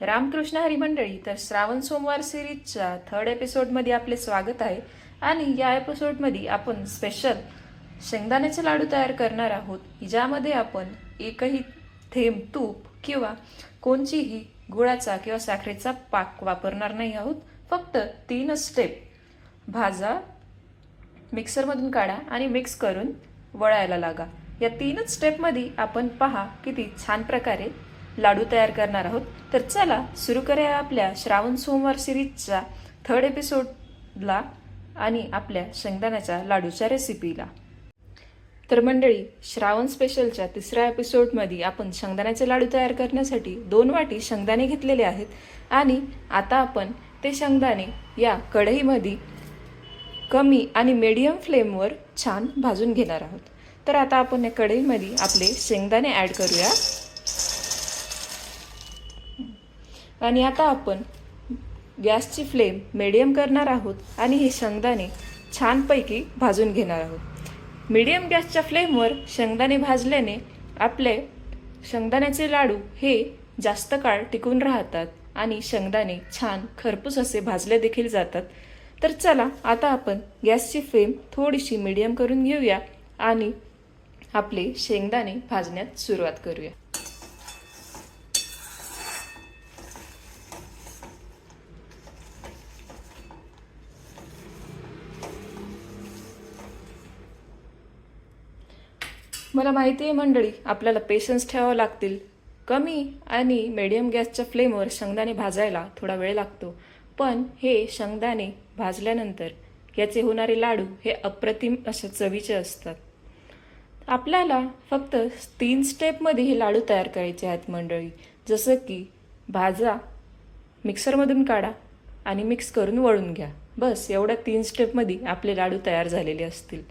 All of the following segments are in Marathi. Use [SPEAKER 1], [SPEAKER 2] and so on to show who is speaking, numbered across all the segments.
[SPEAKER 1] रामकृष्ण हरी मंडळी. तर श्रावण सोमवार सिरीजच्या 3rd एपिसोडमध्ये आपले स्वागत आहे. आणि या एपिसोडमध्ये आपण स्पेशल शेंगदाण्याचे लाडू तयार करणार आहोत, ज्यामध्ये आपण एकही थेंब तूप किंवा कोणतीही गुळाचा किंवा साखरेचा पाक वापरणार नाही आहोत. फक्त 3 स्टेप: भाजा, मिक्सरमधून काढा आणि मिक्स करून वळायला लागा. या 3च स्टेपमध्ये आपण पहा किती छान प्रकारे लाडू तयार करणार आहोत. तर चला सुरू करूया आपल्या श्रावण सोमवार सिरीजच्या 3rd एपिसोडला आणि आपल्या शेंगदाण्याच्या लाडूच्या रेसिपीला. तर मंडळी, श्रावण स्पेशलच्या 3ऱ्या एपिसोडमध्ये आपण शेंगदाण्याचे लाडू तयार करण्यासाठी 2 वाटी शेंगदाणे घेतलेले आहेत. आणि आता आपण ते शेंगदाणे या कढईमध्ये कमी आणि मीडियम फ्लेमवर छान भाजून घेणार आहोत. तर आता आपण या कढईमध्ये आपले शेंगदाणे ॲड करूया. आणि आता आपण गॅसची फ्लेम मीडियम करणार आहोत आणि हे शेंगदाणे छानपैकी भाजून घेणार आहोत. मीडियम गॅसच्या फ्लेमवर शेंगदाणे भाजल्याने आपले शेंगदाण्याचे लाडू हे जास्त काळ टिकून राहतात आणि शेंगदाणे छान खरपूस असे भाजले देखील जातात. तर चला आता आपण गॅसची फ्लेम थोडीशी मीडियम करून घेऊया आणि आपले शेंगदाणे भाजण्यात सुरुवात करूया. मला माहिती आहे मंडळी, आपल्याला पेशन्स ठेवावं लागतील. कमी आणि मीडियम गॅसच्या फ्लेमवर शेंगदाणे भाजायला थोडा वेळ लागतो, पण हे शेंगदाणे भाजल्यानंतर याचे होणारे लाडू हे अप्रतिम अशा चवीचे असतात. आपल्याला फक्त 3 स्टेपमध्ये हे लाडू तयार करायचे आहेत मंडळी. जसं की भाजा, मिक्सरमधून काढा आणि मिक्स करून वळून घ्या. बस एवढ्या 3 स्टेपमध्ये आपले लाडू तयार झालेले असतील.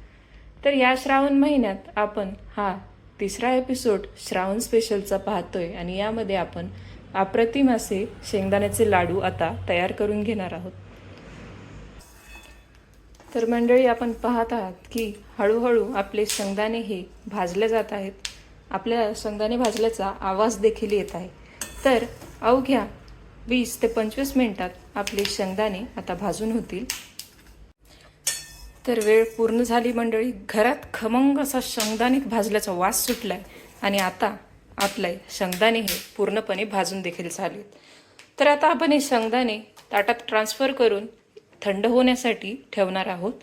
[SPEAKER 1] तर या श्रावण महिन्यात आपण हा 3रा एपिसोड श्रावण स्पेशलचा पाहतोय आणि यामध्ये आपण अप्रतिम असे शेंगदाण्याचे लाडू आता तयार करून घेणार आहोत. तर मंडळी, आपण पाहत आहात की हळूहळू आपले शेंगदाणे हे भाजले जात आहेत. आपल्या शेंगदाणे भाजल्याचा आवाज देखील येत आहे. तर अवघ्या 20 ते 25 मिनिटात आपले शेंगदाणे आता भाजून होतील. तर वेळ पूर्ण झाली मंडळी. घरात खमंग असा शेंगदाणे भाजल्याचा वास सुटलाय आणि आता आपले शेंगदाणे हे पूर्णपणे भाजून देखील झालेत. तर आता आपण हे शेंगदाणे ताटात ट्रान्सफर करून थंड होण्यासाठी ठेवणार आहोत.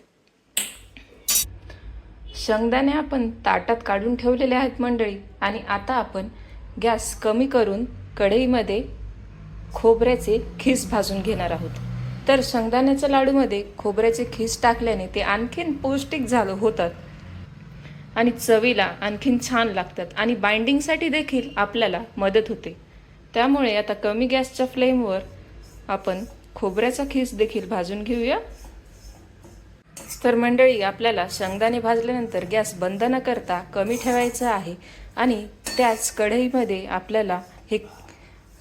[SPEAKER 1] शेंगदाणे आपण ताटात काढून ठेवलेले आहेत मंडळी. आणि आता आपण गॅस कमी करून कढईमध्ये खोबऱ्याचे खीस भाजून घेणार आहोत. तर शेंगदाण्याच्या लाडूमध्ये खोबऱ्याचे खीस टाकल्याने ते आणखीन पौष्टिक होतात आणि चवीला आणखीन छान लागतात आणि बाइंडिंगसाठी देखील आपल्याला मदत होते. त्यामुळे आता कमी गॅसच्या फ्लेमवर आपण खोबऱ्याचा खीस देखील भाजून घेऊया. तर मंडळी, आपल्याला शेंगदाणे भाजल्यानंतर गॅस बंद न करता कमी ठेवायचा आहे आणि त्याच कढईमध्ये आपल्याला हे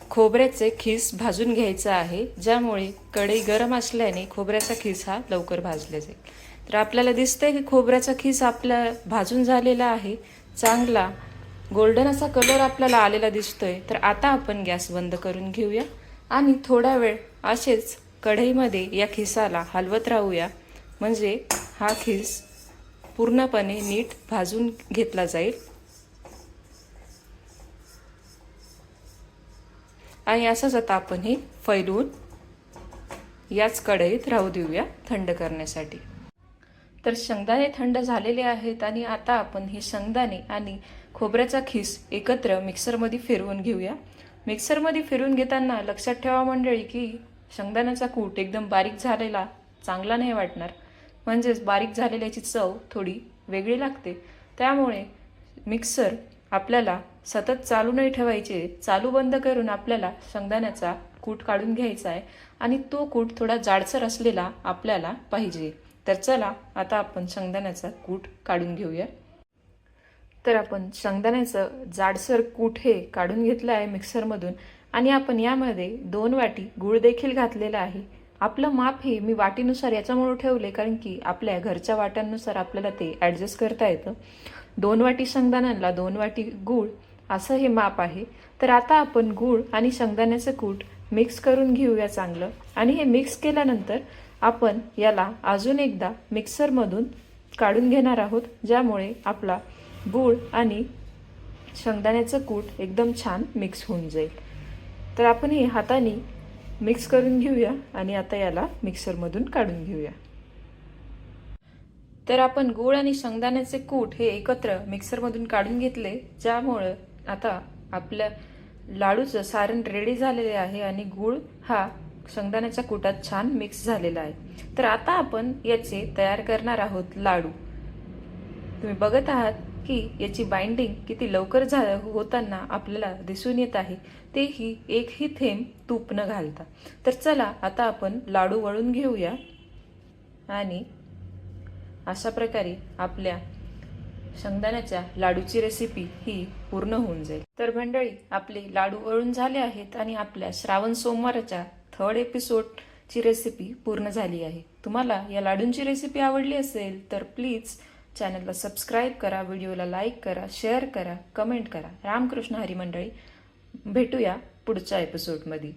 [SPEAKER 1] खोबऱ्याचे खीस भाजून घ्यायचा आहे, ज्यामुळे कढई गरम असल्याने खोबऱ्याचा खीस हा लवकर भाजला जाईल. तर आपल्याला दिसतंय की खोबऱ्याचा खीस आपला भाजून झालेला आहे. चांगला गोल्डन असा कलर आपल्याला आलेला दिसतोय. तर आता आपण गॅस बंद करून घेऊया आणि थोडा वेळ असेच कढईमध्ये या खिसाला हलवत राहूया, म्हणजे हा खीस पूर्णपणे नीट भाजून घेतला जाईल. आणि असंच आता आपण हे फैलवून याच कढईत राहू देऊया थंड करण्यासाठी. तर शेंगदाणे थंड झालेले आहेत आणि आता आपण हे शेंगदाणे आणि खोबऱ्याचा खीस एकत्र मिक्सरमध्ये फिरवून घेऊया. मिक्सरमध्ये फिरवून घेताना लक्षात ठेवा मंडळी की शेंगदाण्याचा कूट एकदम बारीक झालेला चांगला नाही वाटणार, म्हणजेच बारीक झालेल्याची चव थोडी वेगळी लागते. त्यामुळे मिक्सर आपल्याला सतत चालू नाही ठेवायचे. चालू बंद करून आपल्याला शेंगदाण्याचा कूट काढून घ्यायचा आहे आणि तो कूट थोडा जाडसर असलेला आपल्याला पाहिजे. तर चला आता आपण शेंगदाण्याचा कूट काढून घेऊया. तर आपण शेंगदाण्याचं जाडसर कूट हे काढून घेतलं आहे मिक्सरमधून आणि आपण यामध्ये 2 वाटी गूळ देखील घातलेला आहे. आपलं माप हे मी वाटीनुसार याच्यामुळे ठेवले कारण की आपल्या घरच्या वाट्यांनुसार आपल्याला ते ॲडजस्ट करता येतं. 2 वाटी शेंगदाण्याला 2 वाटी गूळ असं हे माप आहे. तर आता आपण गूळ आणि शेंगदाण्याचं कूट मिक्स करून घेऊया चांगलं. आणि हे मिक्स केल्यानंतर आपण याला अजून एकदा मिक्सरमधून काढून घेणार आहोत, ज्यामुळे आपला गूळ आणि शेंगदाण्याचं कूट एकदम छान मिक्स होऊन जाईल. तर आपण हे हाताने मिक्स करून घेऊया आणि आता याला मिक्सरमधून काढून घेऊया. तर आपण गूळ आणि शेंगदाण्याचे कूट हे एकत्र मिक्सरमधून काढून घेतले, ज्यामुळे आता आपल्या लाडूचं सारण रेडी झालेले आहे आणि गूळ हा शेंगदाण्याच्या कुटात छान मिक्स झालेला आहे. तर आता आपण याचे तयार करणार आहोत लाडू. तुम्ही बघत आहात की याची बाइंडिंग किती लवकर होताना आपल्याला दिसून येत आहे, तेही एकही थेंब तूप न घालता. तर चला आता आपण लाडू वळून घेऊया आणि अशा प्रकारे आपल्या शेंगदाण्याच्या लाडूची रेसिपी ही पूर्ण होऊन जाईल. तर मंडळी, आपले लाडू वळून झाले आहेत आणि आपल्या श्रावण सोमवाराच्या 3rd एपिसोडची रेसिपी पूर्ण झाली आहे. तुम्हाला या लाडूंची रेसिपी आवडली असेल तर प्लीज चॅनलला सबस्क्राईब करा, व्हिडिओला लाईक करा, शेअर करा, कमेंट करा. रामकृष्ण हरी मंडळी, भेटूया पुढच्या एपिसोडमध्ये.